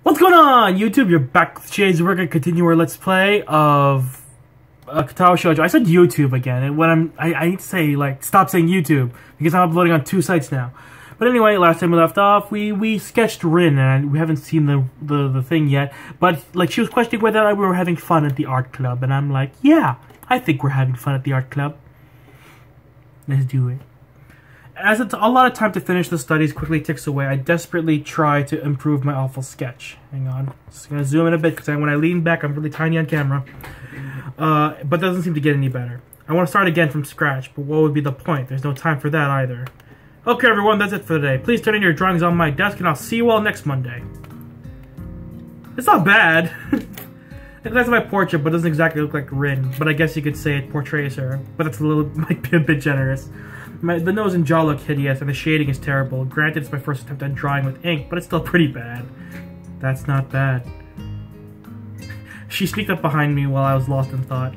What's going on, YouTube? You're back with Shades. We're gonna continue our Let's Play of Katawa Shoujo. I said YouTube again, and when I need to say stop saying YouTube because I'm uploading on 2 sites now. But anyway, last time we left off, we sketched Rin, and we haven't seen the thing yet. But she was questioning whether we were having fun at the art club, and I'm like, yeah, I think we're having fun at the art club. Let's do it. As it's a lot of time to finish the studies quickly ticks away, I desperately try to improve my awful sketch. Hang on. Just going to zoom in a bit, because when I lean back, I'm really tiny on camera. But doesn't seem to get any better. I want to start again from scratch, but what would be the point? There's no time for that either. Okay, everyone, that's it for today. Please turn in your drawings on my desk, and I'll see you all next Monday. It's not bad. It looks like my portrait, but doesn't exactly look like Rin. But I guess you could say it portrays her. But that's might be a bit generous. The nose and jaw look hideous, and the shading is terrible. Granted, it's my first attempt at drawing with ink, but it's still pretty bad. That's not bad. She sneaked up behind me while I was lost in thought.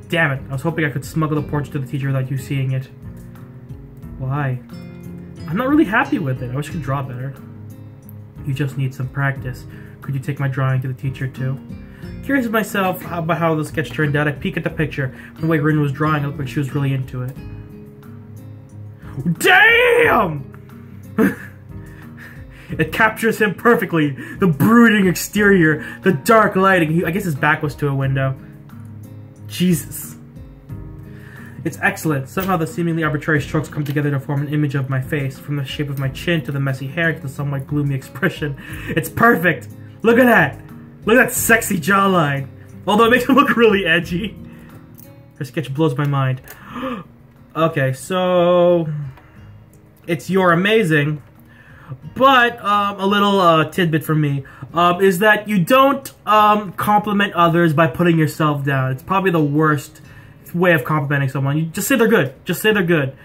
Damn it, I was hoping I could smuggle the portrait to the teacher without you seeing it. Why? I'm not really happy with it. I wish I could draw better. You just need some practice. Could you take my drawing to the teacher too? Curious myself about how the sketch turned out, I peek at the picture. The way Rin was drawing, it looked like she was really into it. Damn! It captures him perfectly. The brooding exterior, the dark lighting. I guess his back was to a window. Jesus. It's excellent. Somehow the seemingly arbitrary strokes come together to form an image of my face, from the shape of my chin to the messy hair to the somewhat gloomy expression. It's perfect! Look at that! Look at that sexy jawline! Although it makes him look really edgy. Her sketch blows my mind. Okay, so it's You're Amazing, but a little tidbit from me is that you don't compliment others by putting yourself down. It's probably the worst way of complimenting someone. You just say they're good. Just say they're good.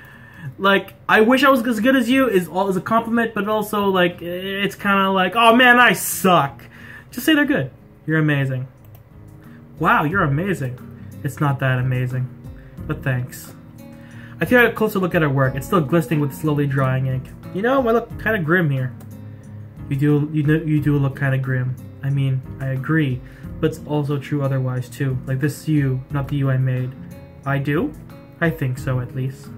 Like, I wish I was as good as you is a compliment, but also like it's kind of like, oh man, I suck. Just say they're good. You're amazing. Wow, you're amazing. It's not that amazing, but thanks. I take a closer look at her work. It's still glistening with slowly drying ink. You know, I look kind of grim here. You do look kind of grim. I mean, I agree, but it's also true otherwise too. Like this you, not the you I made. I do? I think so, at least.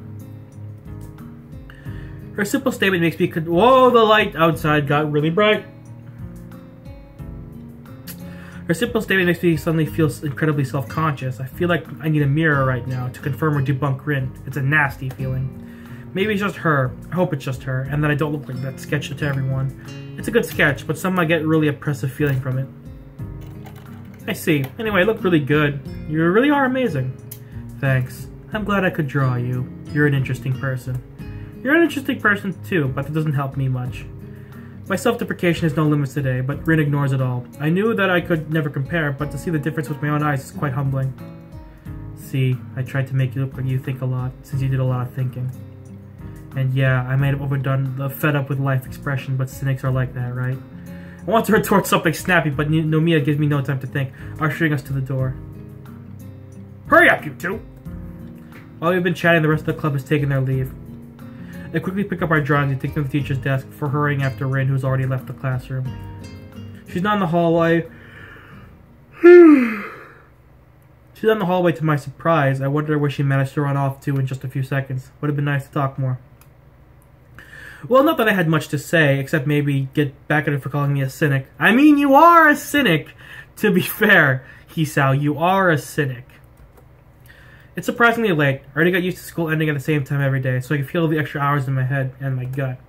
Her simple statement makes me whoa, the light outside got really bright. Her simple statement makes me suddenly feel incredibly self-conscious. I feel like I need a mirror right now to confirm or debunk Rin. It's a nasty feeling. Maybe it's just her. I hope it's just her, and that I don't look like that sketch to everyone. It's a good sketch, but somehow I get a really oppressive feeling from it. I see. Anyway, I look really good. You really are amazing. Thanks. I'm glad I could draw you. You're an interesting person. You're an interesting person too, but that doesn't help me much. My self-deprecation has no limits today, but Rin ignores it all. I knew that I could never compare, but to see the difference with my own eyes is quite humbling. See, I tried to make you look like you think a lot, since you did a lot of thinking. And yeah, I might have overdone the fed up with life expression, but cynics are like that, right? I want to retort something snappy, but Nomiya gives me no time to think, ushering us to the door. Hurry up, you two! While we've been chatting, the rest of the club has taken their leave. They quickly pick up our drawings and take them to the teacher's desk before hurrying after Rin, who's already left the classroom. She's not in the hallway. She's not in the hallway to my surprise. I wonder where she managed to run off to in just a few seconds. Would have been nice to talk more. Well, not that I had much to say, except maybe get back at her for calling me a cynic. I mean, you are a cynic! To be fair, Hisao, you are a cynic. It's surprisingly late. I already got used to school ending at the same time every day, so I can feel the extra hours in my head and my gut.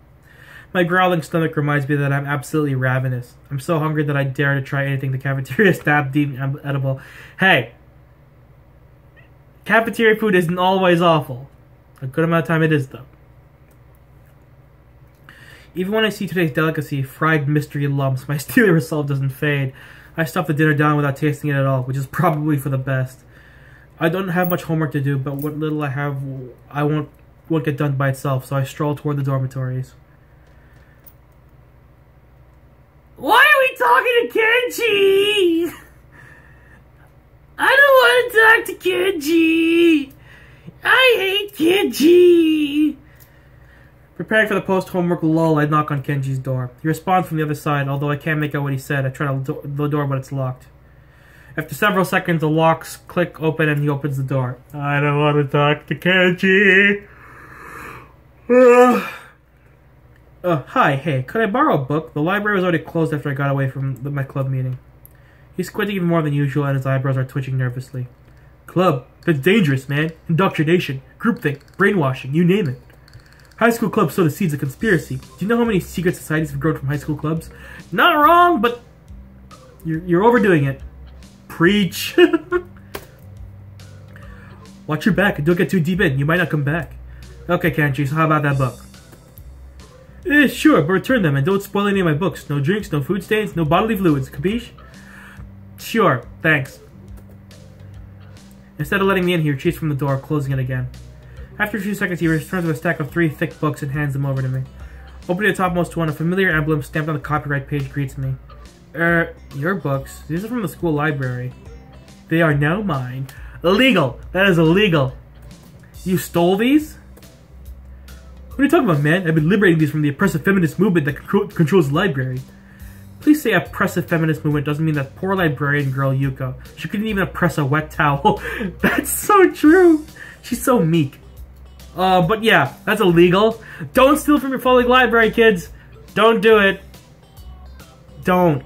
My growling stomach reminds me that I'm absolutely ravenous. I'm so hungry that I dare to try anything the cafeteria staff deem edible. Hey! Cafeteria food isn't always awful. A good amount of time it is, though. Even when I see today's delicacy, fried mystery lumps, my steely resolve doesn't fade. I stuff the dinner down without tasting it at all, which is probably for the best. I don't have much homework to do, but what little I have, I won't get done by itself, so I stroll toward the dormitories. Why are we talking to Kenji? I don't want to talk to Kenji. I hate Kenji. Preparing for the post-homework lull, I knock on Kenji's door. He responds from the other side, although I can't make out what he said. I try the door, but it's locked. After several seconds, the locks click open and he opens the door. I don't want to talk to Kenji. Hi, hey, could I borrow a book? The library was already closed after I got away from my club meeting. He's squinting even more than usual and his eyebrows are twitching nervously. Club? That's dangerous, man. Indoctrination, groupthink, brainwashing, you name it. High school clubs sow the seeds of conspiracy. Do you know how many secret societies have grown from high school clubs? Not wrong, but you're overdoing it. Preach. Watch your back and don't get too deep in. You might not come back. Okay, Kenji, so how about that book? Sure, but return them and don't spoil any of my books. No drinks, no food stains, no bodily fluids. Capiche? Sure, thanks. Instead of letting me in, he retreats from the door, closing it again. After a few seconds, he returns with a stack of 3 thick books and hands them over to me. Opening the topmost one, a familiar emblem stamped on the copyright page greets me. Your books? These are from the school library. They are now mine. Illegal! That is illegal! You stole these? What are you talking about, man? I've been liberating these from the oppressive feminist movement that controls the library. Please say oppressive feminist movement doesn't mean that poor librarian girl Yuko. She couldn't even oppress a wet towel. That's so true! She's so meek. But yeah, that's illegal. Don't steal from your public library, kids. Don't do it. Don't.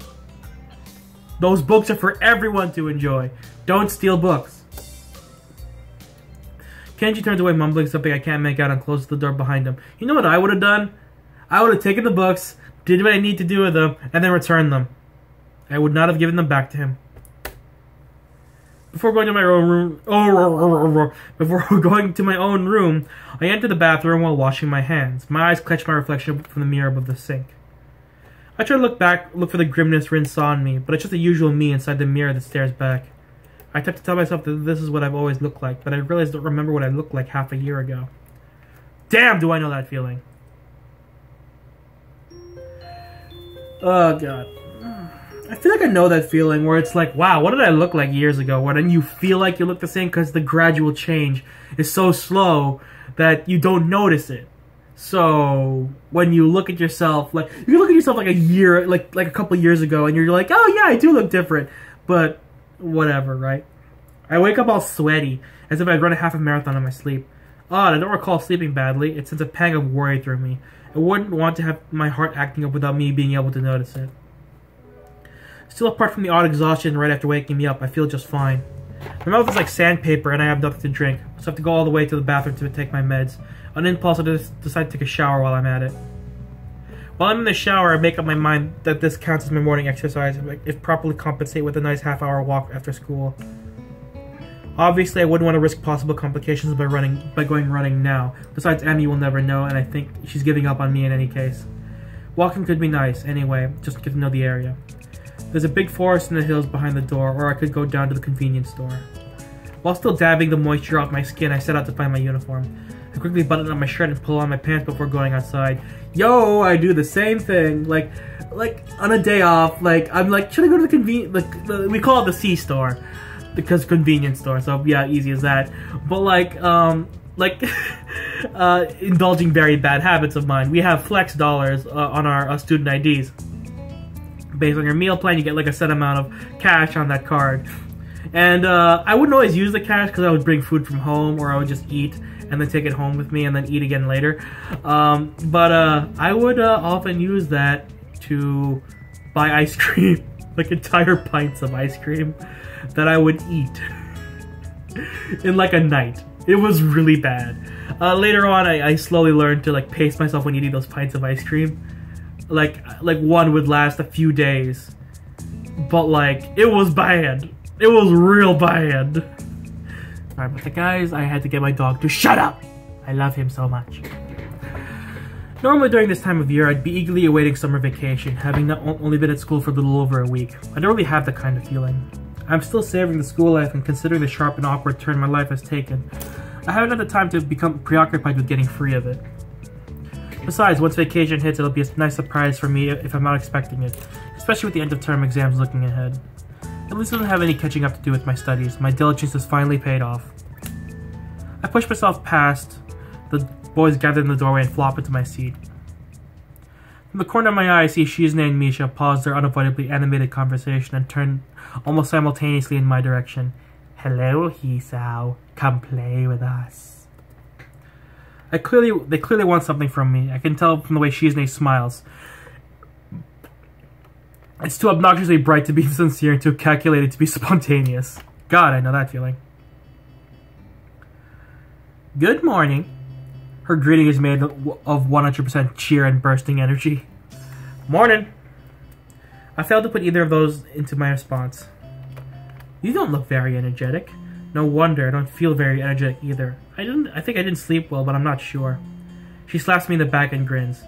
Those books are for everyone to enjoy. Don't steal books. Kenji turns away, mumbling something I can't make out, and closes the door behind him. You know what I would have done? I would have taken the books, did what I need to do with them, and then returned them. I would not have given them back to him. Before going to my own room, I enter the bathroom while washing my hands. My eyes catch my reflection from the mirror above the sink. I try to look for the grimness Rin saw in me, but it's just the usual me inside the mirror that stares back. I attempt to tell myself that this is what I've always looked like, but I realize I don't remember what I looked like half a year ago. Damn, do I know that feeling. Oh, God. I feel like I know that feeling where it's like, wow, what did I look like years ago? Where then you feel like you look the same because the gradual change is so slow that you don't notice it. So when you look at yourself, like you look at yourself like a year, like a couple years ago, and you're like, oh yeah, I do look different, but whatever, right? I wake up all sweaty, as if I'd run a half a marathon in my sleep. Odd, I don't recall sleeping badly. It sends a pang of worry through me. I wouldn't want to have my heart acting up without me being able to notice it. Still, apart from the odd exhaustion right after waking me up, I feel just fine. My mouth is like sandpaper and I have nothing to drink, so I have to go all the way to the bathroom to take my meds. On impulse, I decide to take a shower while I'm at it. While I'm in the shower, I make up my mind that this counts as my morning exercise if properly compensate with a nice half-hour walk after school. Obviously, I wouldn't want to risk possible complications by going running now. Besides, Emmy will never know, and I think she's giving up on me in any case. Walking could be nice, anyway, just to get to know the area. There's a big forest in the hills behind the door, or I could go down to the convenience store. While still dabbing the moisture off my skin, I set out to find my uniform. I quickly button up my shirt and pull on my pants before going outside. Yo, I do the same thing. Like on a day off, I'm like, should I go to the we call it the C store. Because convenience store, so yeah, easy as that. But indulging very bad habits of mine. We have flex dollars on our student IDs. Based on your meal plan, you get like a set amount of cash on that card. And I wouldn't always use the cash because I would bring food from home, or I would just eat and then take it home with me and then eat again later. But I would often use that to buy ice cream, like entire pints of ice cream that I would eat in like a night. It was really bad. Later on, I slowly learned to like pace myself when eating those pints of ice cream. Like one would last a few days, but it was bad. It was real bad. Sorry about that, guys. I had to get my dog to shut up. I love him so much. Normally during this time of year, I'd be eagerly awaiting summer vacation, having not only been at school for a little over a week. I don't really have that kind of feeling. I'm still savoring the school life and considering the sharp and awkward turn my life has taken. I haven't had the time to become preoccupied with getting free of it. Besides, once vacation hits, it'll be a nice surprise for me if I'm not expecting it, especially with the end-of-term exams looking ahead. At least I don't have any catching up to do with my studies. My diligence has finally paid off. I pushed myself past the boys gather in the doorway and flop into my seat. From the corner of my eye, I see Shizune and Misha pause their unavoidably animated conversation and turn almost simultaneously in my direction. Hello, Hisao. Come play with us. They clearly want something from me. I can tell from the way Shizune smiles. It's too obnoxiously bright to be sincere and too calculated to be spontaneous. God, I know that feeling. Good morning. Her greeting is made of 100% cheer and bursting energy. Morning. I failed to put either of those into my response. You don't look very energetic. No wonder, I don't feel very energetic either. I think I didn't sleep well, but I'm not sure. She slaps me in the back and grins.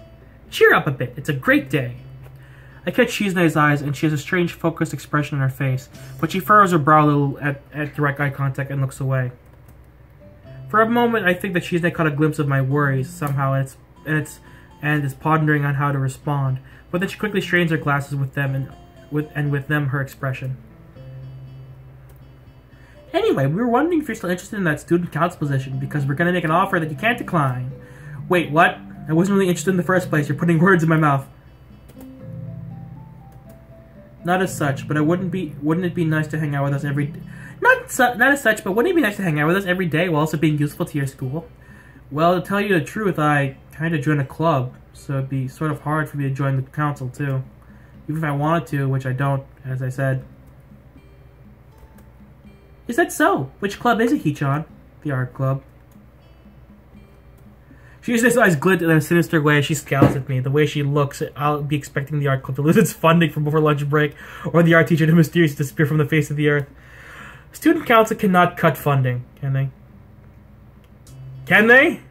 Cheer up a bit, it's a great day. I catch Shizune's eyes and she has a strange focused expression on her face, but she furrows her brow a little at direct eye contact and looks away. For a moment, I think that Shizune caught a glimpse of my worries somehow and is pondering on how to respond, but then she quickly strains her glasses with them and with them her expression. Anyway, we were wondering if you're still interested in that student council position because we're going to make an offer that you can't decline. Wait, what? I wasn't really interested in the first place. You're putting words in my mouth. Not as such, but wouldn't it be nice to hang out with us every day? Not as such, but wouldn't it be nice to hang out with us every day while also being useful to your school? Well, to tell you the truth, I kind of joined a club, so it'd be sort of hard for me to join the council too. Even if I wanted to, which I don't, as I said. Is that so? Which club is it, Hichan? The art club. Shizune's eyes glint in a sinister way as she scowls at me. The way she looks, I'll be expecting the art club to lose its funding from before lunch break, or the art teacher to mysteriously disappear from the face of the earth. Student council cannot cut funding, can they? Can they?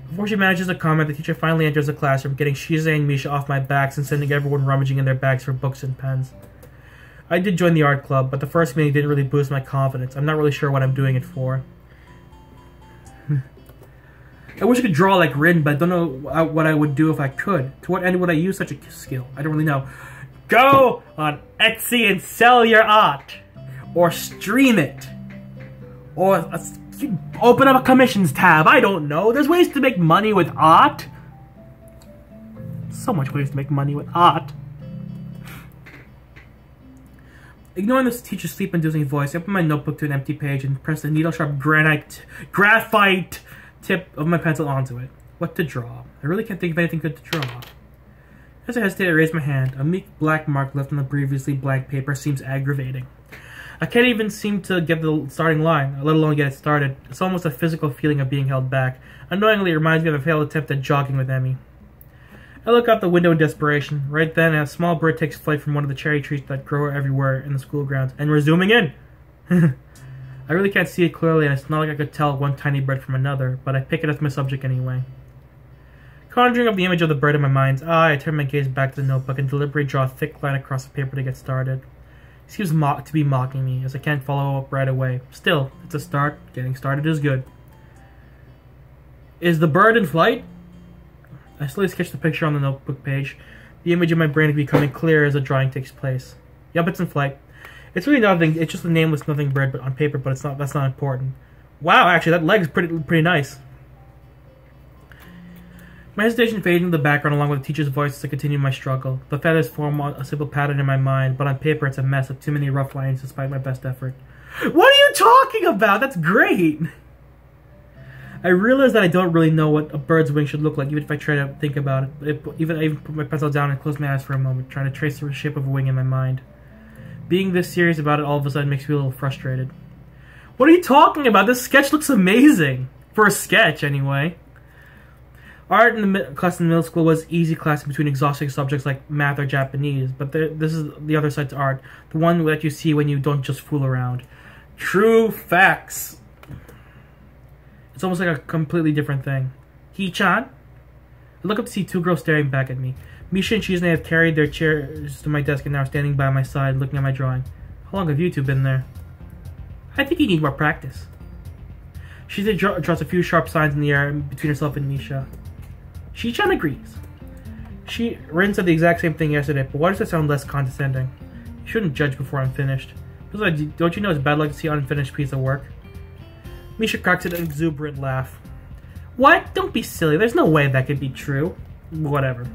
Before she manages to comment, the teacher finally enters the classroom, getting Shizune and Misha off my backs and sending everyone rummaging in their bags for books and pens. I did join the art club, but the first meeting didn't really boost my confidence. I'm not really sure what I'm doing it for. I wish I could draw like Rin, but I don't know what I would do if I could. To what end would I use such a skill? I don't really know. Go on Etsy and sell your art. Or stream it. Or open up a commissions tab. I don't know. There's ways to make money with art. So much ways to make money with art. Ignoring the teacher's sleep-inducing voice, I open my notebook to an empty page and press the needle-sharp graphite tip of my pencil onto it. What to draw? I really can't think of anything good to draw. As I hesitate, I raise my hand. A meek black mark left on the previously blank paper seems aggravating. I can't even seem to get the starting line, let alone get it started. It's almost a physical feeling of being held back. Annoyingly, it reminds me of a failed attempt at jogging with Emmy. I look out the window in desperation. Right then, a small bird takes flight from one of the cherry trees that grow everywhere in the school grounds, and we're zooming in! I really can't see it clearly, and it's not like I could tell one tiny bird from another, but I pick it as my subject anyway. Conjuring up the image of the bird in my mind's eye, I turn my gaze back to the notebook and deliberately draw a thick line across the paper to get started. He seems to be mocking me, as I can't follow up right away. Still, it's a start. Getting started is good. Is the bird in flight? I slowly sketch the picture on the notebook page. The image in my brain is becoming clear as the drawing takes place. Yup, it's in flight. It's really nothing. It's just a nameless nothing bird on paper, but that's not important. Wow, actually, that leg's pretty nice. My hesitation fades into the background along with the teacher's voice as I continue my struggle. The feathers form a simple pattern in my mind, but on paper it's a mess of too many rough lines despite my best effort. What are you talking about? That's great! I realize that I don't really know what a bird's wing should look like, even if I try to think about it. I even put my pencil down and close my eyes for a moment, trying to trace the shape of a wing in my mind. Being this serious about it all of a sudden makes me a little frustrated. What are you talking about? This sketch looks amazing! For a sketch, anyway. Art in the class in middle school was easy class between exhausting subjects like math or Japanese, but this is the other side to art, the one that you see when you don't just fool around. True facts. It's almost like a completely different thing. Hee-chan? I look up to see two girls staring back at me. Misha and Shizune have carried their chairs to my desk and now are standing by my side looking at my drawing. How long have you two been there? I think you need more practice. Shizune draws a few sharp signs in the air between herself and Misha. Shi-chan agrees. Rin said the exact same thing yesterday, but why does it sound less condescending? You shouldn't judge before I'm finished. Don't you know it's bad luck to see an unfinished piece of work? Misha cracks an exuberant laugh. What? Don't be silly. There's no way that could be true. Whatever.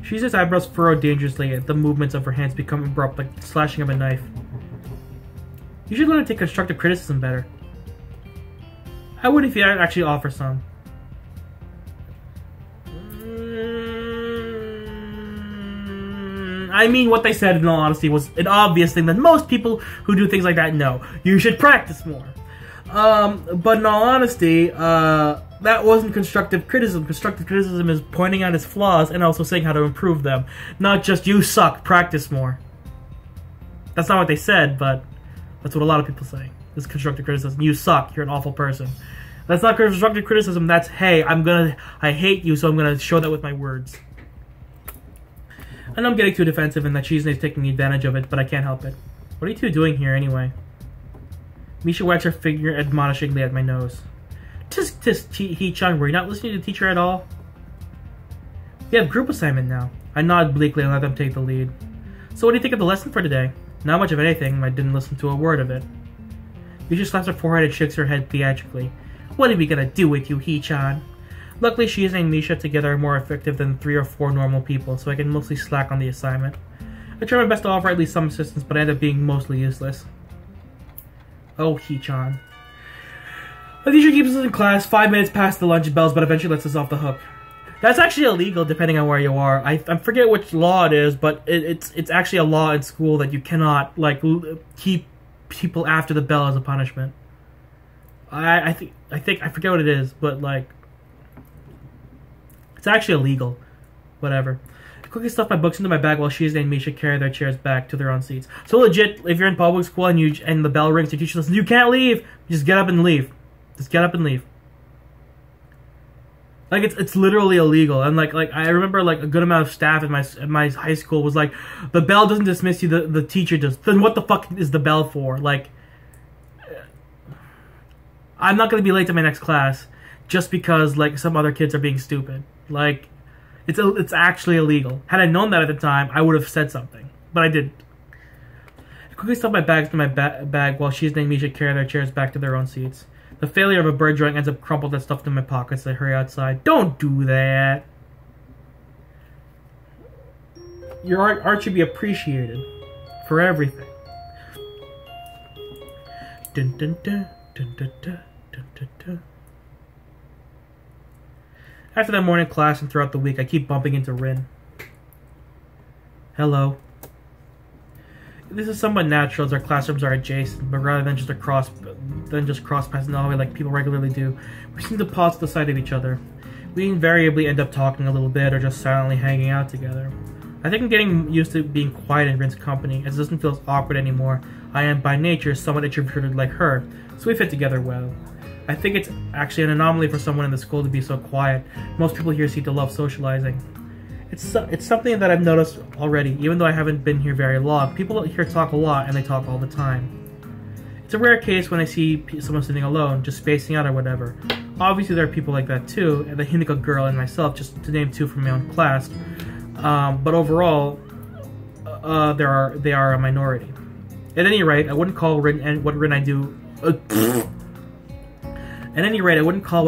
Shizu's eyebrows furrow dangerously and the movements of her hands become abrupt, like slashing of a knife. You should learn to take constructive criticism better. I would if you actually offer some. I mean, what they said, in all honesty, was an obvious thing that most people who do things like that know. You should practice more. But in all honesty, that wasn't constructive criticism. Constructive criticism is pointing out his flaws and also saying how to improve them. Not just, you suck, practice more. That's not what they said, but that's what a lot of people say. This is constructive criticism. You suck, you're an awful person. That's not constructive criticism, that's, hey, I hate you, so I'm gonna show that with my words. I know I'm getting too defensive and that Chizune's taking advantage of it, but I can't help it. What are you two doing here, anyway? Misha wags her finger admonishingly at my nose. Tisk, Hee-chan, were you not listening to the teacher at all? We have group assignment now. I nod bleakly and let them take the lead. So what do you think of the lesson for today? Not much of anything, I didn't listen to a word of it. Misha slaps her forehead and shakes her head theatrically. What are we gonna do with you, Hee-chan? Luckily, Shizu and Misha together are more effective than 3 or 4 normal people, so I can mostly slack on the assignment. I try my best to offer at least some assistance, but I end up being mostly useless. Oh, Hee-chan. The teacher keeps us in class 5 minutes past the lunch bells, but eventually lets us off the hook. That's actually illegal, depending on where you are. I forget which law it is, but it's actually a law in school that you cannot, like, keep people after the bell as a punishment. I forget what it is, but, like, it's actually illegal. Whatever. I quickly stuff my books into my bag while Shizu and Misha carry their chairs back to their own seats. So legit, if you're in public school and the bell rings, your teacher says, you can't leave! Just get up and leave. Just get up and leave. Like, it's literally illegal. And, like I remember, like, a good amount of staff at my high school was like, the bell doesn't dismiss you, the teacher does. Then what the fuck is the bell for? Like, I'm not gonna be late to my next class just because, like, some other kids are being stupid. Like, it's actually illegal. Had I known that at the time, I would have said something. But I didn't. I quickly stuff my bags in my bag while Shizu and Misha carry their chairs back to their own seats. The failure of a bird drawing ends up crumpled and stuffed in my pockets as I hurry outside. Don't do that! Your art should be appreciated. For everything. Dun dun dun dun dun dun dun dun dun. After that morning class and throughout the week, I keep bumping into Rin. Hello. This is somewhat natural as our classrooms are adjacent, but rather than just cross paths in the hallway like people regularly do, we seem to pause to the side of each other. We invariably end up talking a little bit or just silently hanging out together. I think I'm getting used to being quiet in Rin's company, as it doesn't feel as awkward anymore. I am by nature somewhat introverted like her, so we fit together well. I think it's actually an anomaly for someone in the school to be so quiet. Most people here seem to love socializing. It's something that I've noticed already, even though I haven't been here very long. People here talk a lot, and they talk all the time. It's a rare case when I see someone sitting alone, just spacing out or whatever. Obviously there are people like that too, and the Hinako girl and myself, just to name 2 from my own class. But overall, they are a minority. At any rate, I wouldn't call what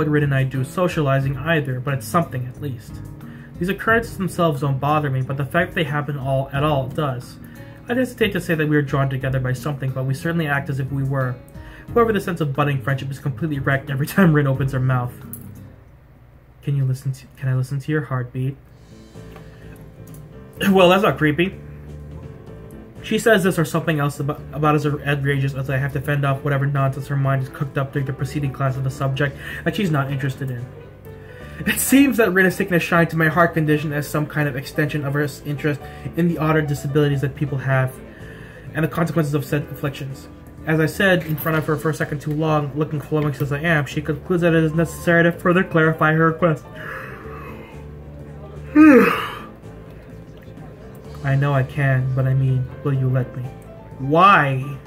Rin and I do socializing either, but it's something at least. These occurrences themselves don't bother me, but the fact that they happen at all does. I'd hesitate to say that we are drawn together by something, but we certainly act as if we were. However, the sense of budding friendship is completely wrecked every time Rin opens her mouth. Can I listen to your heartbeat? Well, that's not creepy. She says this or something else about as outrageous as I have to fend off whatever nonsense her mind has cooked up during the preceding class of the subject that she's not interested in. It seems that Rin is taking a shine to my heart condition as some kind of extension of her interest in the odd disabilities that people have, and the consequences of said afflictions. As I said in front of her for a second too long, looking flummoxed as I am, she concludes that it is necessary to further clarify her request. I know I can, but I mean, will you let me? Why?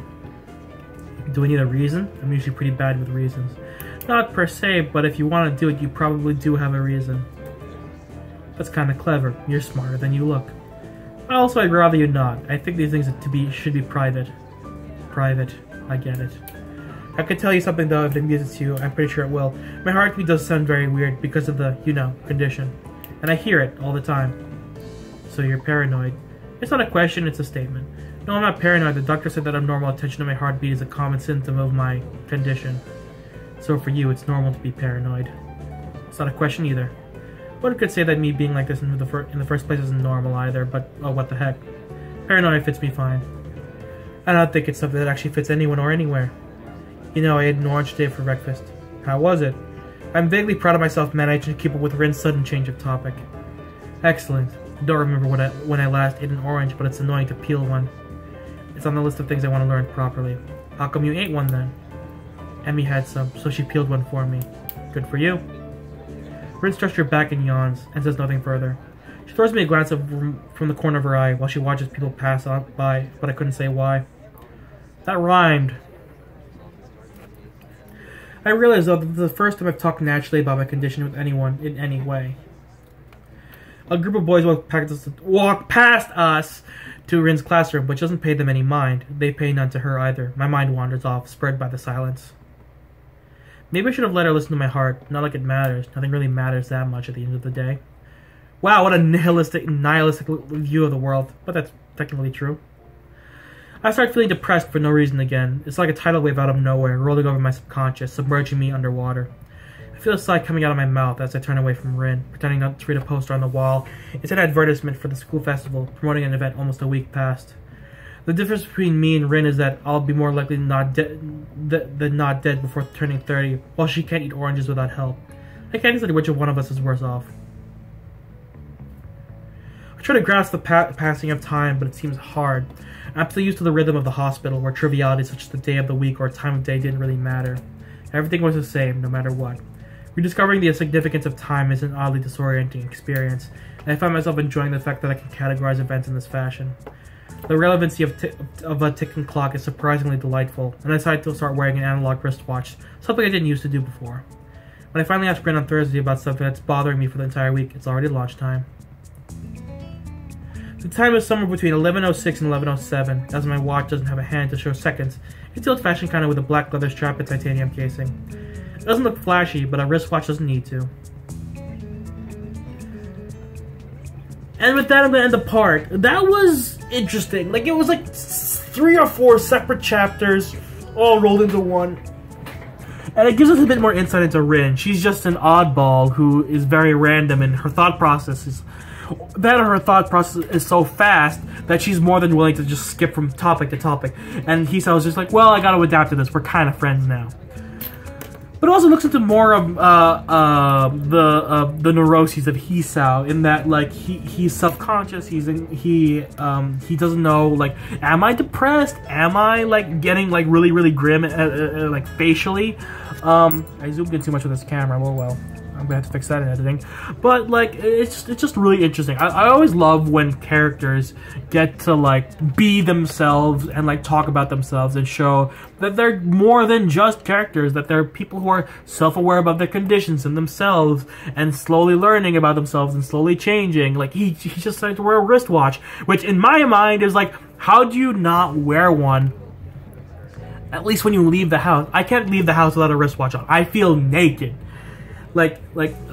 Do I need a reason? I'm usually pretty bad with reasons. Not per se, but if you want to do it, you probably do have a reason. That's kind of clever. You're smarter than you look. Also, I'd rather you not. I think these things should be private. Private. I get it. I could tell you something though if it amuses you. I'm pretty sure it will. My heartbeat does sound very weird because of the, condition. And I hear it all the time. So you're paranoid. It's not a question, it's a statement. No, I'm not paranoid. The doctor said that abnormal attention to my heartbeat is a common symptom of my condition. So for you, it's normal to be paranoid. It's not a question either. One could say that me being like this in the first place isn't normal either, but oh, what the heck. Paranoia fits me fine. I don't think it's something that actually fits anyone or anywhere. I ate an orange today for breakfast. How was it? I'm vaguely proud of myself managing to keep up with Rin's sudden change of topic. Excellent. I don't remember when I last ate an orange, but it's annoying to peel one. It's on the list of things I want to learn properly. How come you ate one then? Emmy had some, so she peeled one for me. Good for you. Rin stretched her back and yawns, and says nothing further. She throws me a glance from the corner of her eye while she watches people pass on by, but I couldn't say why. That rhymed. I realized, though, that this is the first time I've talked naturally about my condition with anyone in any way. A group of boys walk past us to Rin's classroom, but she doesn't pay them any mind. They pay none to her either. My mind wanders off, spurred by the silence. Maybe I should have let her listen to my heart. Not like it matters. Nothing really matters that much at the end of the day. Wow, what a nihilistic view of the world. But that's technically true. I start feeling depressed for no reason again. It's like a tidal wave out of nowhere, rolling over my subconscious, submerging me underwater. I feel a sigh coming out of my mouth as I turn away from Rin, pretending not to read a poster on the wall. It's an advertisement for the school festival, promoting an event almost a week past. The difference between me and Rin is that I'll be more likely than not dead before turning 30, while she can't eat oranges without help. I can't decide which of one of us is worse off. I try to grasp the passing of time, but it seems hard. I'm still used to the rhythm of the hospital, where trivialities such as the day of the week or time of day didn't really matter. Everything was the same, no matter what. Rediscovering the significance of time is an oddly disorienting experience, and I find myself enjoying the fact that I can categorize events in this fashion. The relevancy of a ticking clock is surprisingly delightful, and I decided to start wearing an analog wristwatch, something I didn't used to do before. When I finally asked Rin on Thursday about something that's bothering me for the entire week, it's already lunchtime. The time is somewhere between 11:06 and 11:07, as my watch doesn't have a hand to show seconds. It's the old-fashioned kind of with a black leather strap and titanium casing. It doesn't look flashy, but a wristwatch doesn't need to. And with that, I'm going to end the part. That was interesting. Like, it was like 3 or 4 separate chapters, all rolled into one. And it gives us a bit more insight into Rin. She's just an oddball who is very random, and her thought process is so fast that she's more than willing to just skip from topic to topic. And Hisao's just like, well, I gotta adapt to this. We're kind of friends now. But it also looks into more of the neuroses of Hisao, in that like he's self-conscious. He doesn't know, like, am I depressed? Am I like getting like really grim like facially? I zoomed in too much with this camera. Oh well. I'm gonna have to fix that in editing. But like, it's just really interesting. I always love when characters get to like be themselves and like talk about themselves and show that they're more than just characters, that they're people who are self-aware about their conditions and themselves and slowly learning about themselves and slowly changing. Like he just decided to wear a wristwatch, which in my mind is like, how do you not wear one? At least when you leave the house. I can't leave the house without a wristwatch on. I feel naked. Like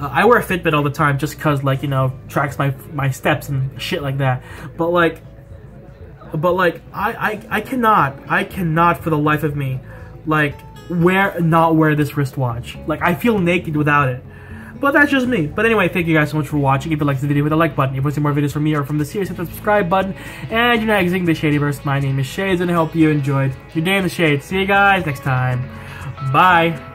I wear a Fitbit all the time just cause, like, you know, tracks my steps and shit like that. But like I cannot for the life of me like not wear this wristwatch. Like, I feel naked without it. But that's just me. But anyway, thank you guys so much for watching. If you liked the video, hit the like button. If you want to see more videos from me or from the series, hit the subscribe button. And you're not exiting the Shadyverse. My name is Shades, and I hope you enjoyed your day in the shade. See you guys next time. Bye.